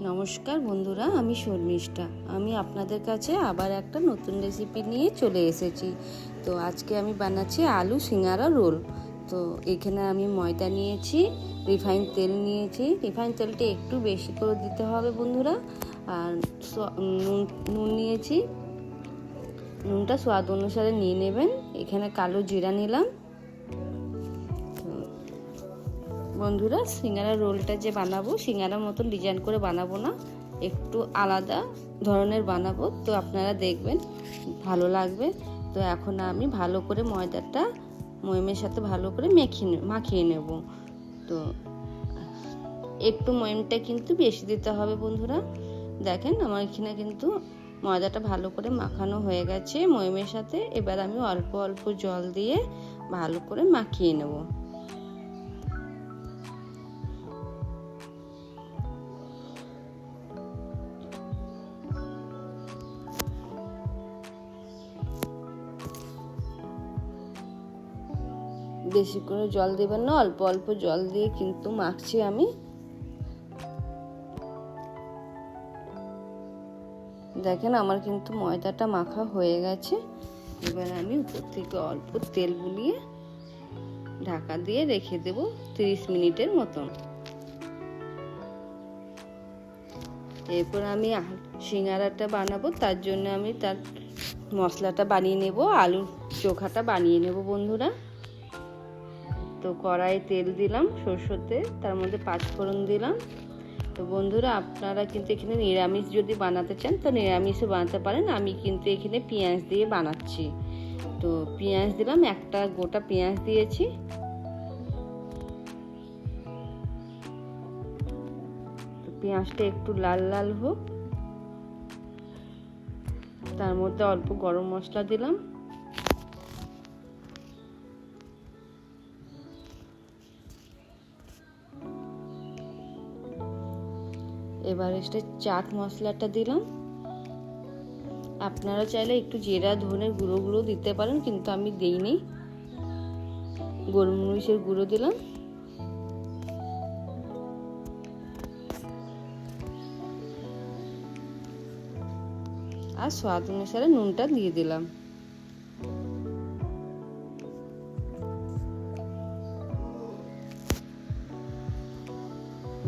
নমস্কার বন্ধুরা, আমি শর্মিষ্ঠা। আমি আপনাদের কাছে আবার একটা নতুন রেসিপি নিয়ে চলে এসেছি। তো আজকে আমি বানাচ্ছি আলু সিঙ্গারা রোল। তো এখানে আমি ময়দা নিয়েছি, রিফাইন তেল নিয়েছি। রিফাইন তেলটা একটু বেশি করে দিতে হবে বন্ধুরা। আর নুন নিয়েছি, নুনটা স্বাদ অনুসারে নিয়ে নেবেন। এখানে কালো জিরা নিলাম। বন্ধুরা, সিঙ্গারা রোলটা যে বানাবো, সিঙ্গারার মতন ডিজাইন করে বানাবো না, একটু আলাদা ধরনের বানাবো। তো আপনারা দেখবেন, ভালো লাগবে। তো এখন আমি ভালো করে ময়দাটা ময়মের সাথে ভালো করে মাখিয়ে নেব। তো একটু ময়মটা কিন্তু বেশি দিতে হবে বন্ধুরা। দেখেন, আমার এখানে কিন্তু ময়দাটা ভালো করে মাখানো হয়ে গেছে ময়মের সাথে। এবার আমি অল্প অল্প জল দিয়ে ভালো করে মাখিয়ে নেব। বেশি করে জল দেবেন না, অল্প অল্প জল দিয়ে কিন্তু মাখছি আমি। দেখেন, আমার কিন্তু ময়দাটা মাখা হয়ে গেছে। এবার আমি উপর থেকে অল্প তেল বুলিয়ে ঢাকা দিয়ে রেখে দেব 30 মিনিটের মতন। এরপর আমি সিঙ্গারাটা বানাবো, তার জন্য আমি তার মশলাটা বানিয়ে নেব। আলুর চোখাটা বানিয়ে নেব বন্ধুরা। তো কড়াইয়ে তেল দিলাম, সরষের তেল, তার মধ্যে 5 ফোড়ন দিলাম। তো বন্ধুরা, আপনারা কিন্তু এখানে নিরামিষ যদি বানাতে চান তো নিরামিষও বানাতে পারেন। আমি কিন্তু এখানে পেঁয়াজ দিয়ে বানাচ্ছি। তো পেঁয়াজ দিলাম, একটা গোটা পেঁয়াজ দিয়েছি। তো পেঁয়াজটা একটু লাল লাল হোক। তার মধ্যে অল্প গরম মশলা দিলাম। এবার চাট মশলাটা দিলাম। আপনারা চাইলে একটু জিরা ধনের গুঁড়ো দিতে পারেন, কিন্তু আমি দেইনি। গোলমরিচের গুঁড়ো দিলাম। আর স্বাদ অনুসারে নুনটা দিয়ে দিলাম।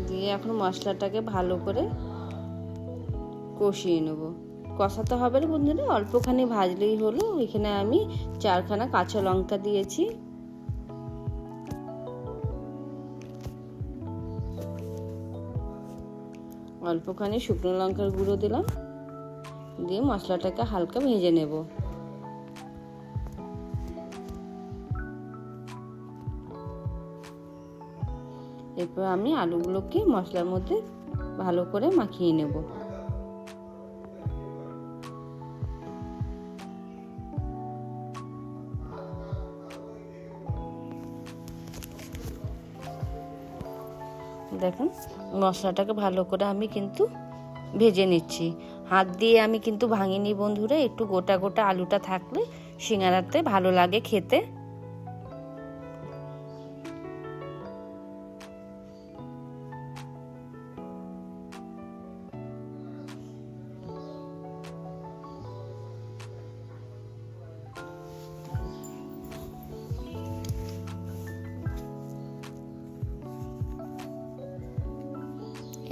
দিয়ে এখন মশলাটাকে ভালো করে কষিয়ে নেব। কষাতে হবে না বন্ধুরা, অল্পখানি ভাজলেই হলো। এখানে আমি 4খানা কাঁচা লঙ্কা দিয়েছি। অল্পখানি শুকনো লঙ্কার গুঁড়ো দিলাম। দিয়ে মশলাটাকে হালকা ভেজে নেব। এরপর আমি আলুগুলোকে মশলার মধ্যে ভালো করে মাখিয়ে নেব। দেখুন, মশলাটাকে ভালো করে আমি কিন্তু ভেজে নিচ্ছি। হাত দিয়ে আমি কিন্তু ভাঙিনি বন্ধুরা, একটু গোটা গোটা আলুটা থাকলে সিঙ্গারাতে ভালো লাগে খেতে।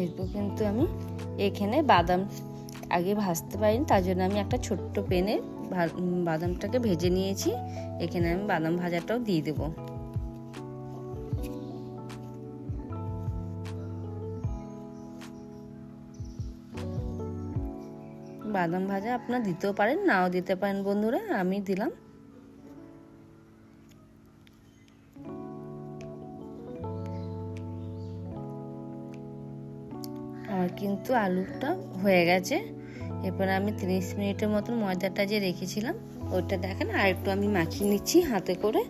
এরপর কিন্তু আমি এখানে বাদাম আগে ভাজতে পারিনি, তার জন্য আমি একটা ছোট্ট প্যানে বাদামটাকে ভেজে নিয়েছি। এখানে আমি বাদাম ভাজাটাও দিয়ে দেব। বাদাম ভাজা আপনারা দিতেও পারেন, নাও দিতে পারেন বন্ধুরা, আমি দিলাম। আমার কিন্তু আলুটা হয়ে গেছে। এরপর আমি 30 মিনিটের মতন ময়দাটা যে রেখেছিলাম ওইটা দেখেন আর একটু আমি মাখিয়ে নিচ্ছি হাতে করে।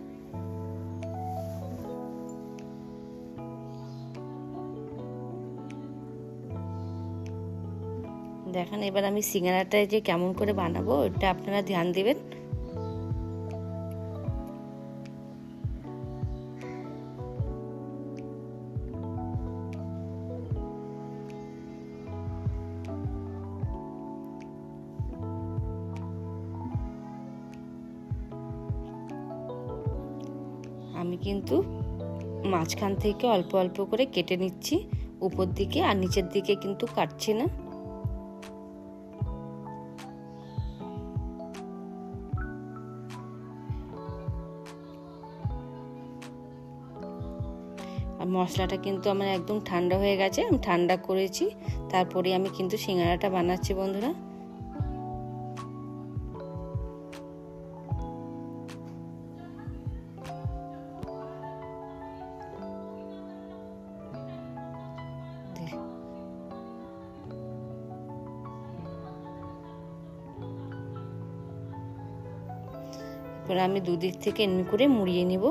দেখেন, এবার আমি সিঙ্গারাটা যে কেমন করে বানাবো ওটা আপনারা ধ্যান দিবেন। আমি কিন্তু মাঝখান থেকে অল্প অল্প করে কেটে নিচ্ছি, উপর দিকে আর নিচের দিকে কিন্তু কাটছি না। আর মশলাটা কিন্তু আমার একদম ঠান্ডা হয়ে গেছে, আমি ঠান্ডা করেছি, তারপরে আমি কিন্তু সিঙ্গারাটা বানাচ্ছি বন্ধুরা। এবার আমি দুদিক থেকে এমনি করে মুড়িয়ে নিব,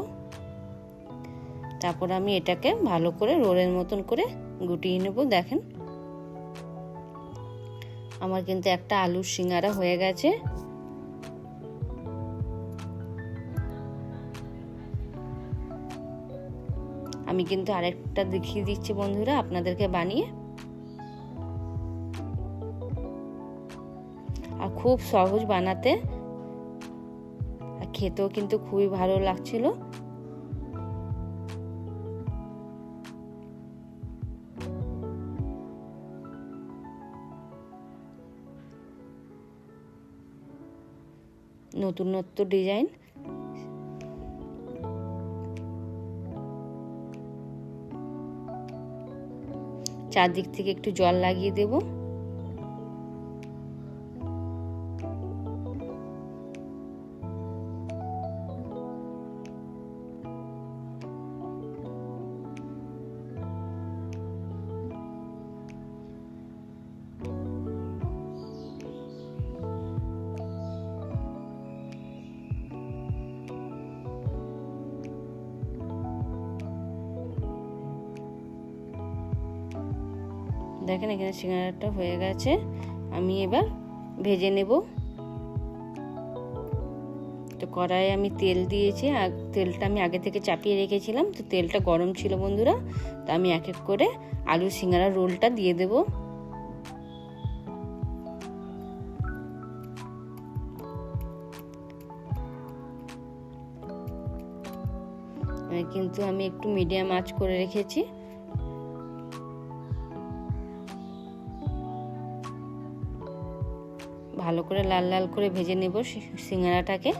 তারপর আমি এটাকে ভালো করে রোলের মতন করে গুটিয়ে নেব। দেখেন আমার কিন্তু একটা আলুর সিঙ্গারা হয়ে গেছে। আমি কিন্তু আরেকটা দেখিয়ে দিচ্ছি বন্ধুরা আপনাদেরকে বানিয়ে। আর খুব সহজ বানাতে, আর খেতেও কিন্তু খুবই ভালো লাগছিল। নতুনত্ব ডিজাইন। চারদিক থেকে একটু জল লাগিয়ে দেব। দেখেন এখানে সিঙ্গারাটা হয়ে গেছে, আমি এবার ভেজে নেব। তো কড়াইয়ে আমি তেল দিয়েছি, আর তেলটা আমি আগে থেকে চাপিয়ে রেখেছিলাম, তো তেলটা গরম ছিল বন্ধুরা। তো আমি এক এক করে আলু সিঙ্গারা রোলটা দিয়ে দেব। কিন্তু আমি একটু মিডিয়াম আঁচ করে রেখেছি। ভালো করে লাল লাল করে ভেজে নেব সিঙ্গারাটাকে।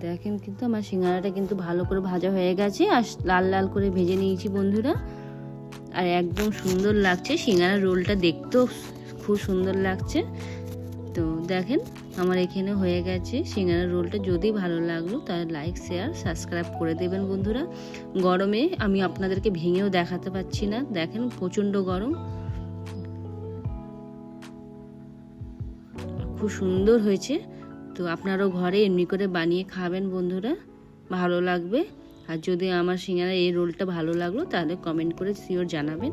দেখেন কিন্তু আমার সিঙ্গারাটা কিন্তু ভালো করে ভাজা হয়ে গেছে, আর লাল লাল করে ভেজে নিয়েছি বন্ধুরা। আর একদম সুন্দর লাগছে সিঙ্গারা রোলটা, দেখতেও খুব সুন্দর লাগছে। তো দেখেন আমার এখানে হয়ে গেছে সিঙ্গারা রোলটা। যদি ভালো লাগলো তাহলে লাইক শেয়ার সাবস্ক্রাইব করে দেবেন বন্ধুরা। গরমে আমি আপনাদেরকে ভেঙেও দেখাতে পাচ্ছি না, দেখেন প্রচণ্ড গরম, খুব সুন্দর হয়েছে। তো আপনারাও ঘরে এমনি করে বানিয়ে খাবেন বন্ধুরা, ভালো লাগবে। আর যদি আমার সিঙ্গারা এই রোলটা ভালো লাগলো তাহলে কমেন্ট করে শিওর জানাবেন।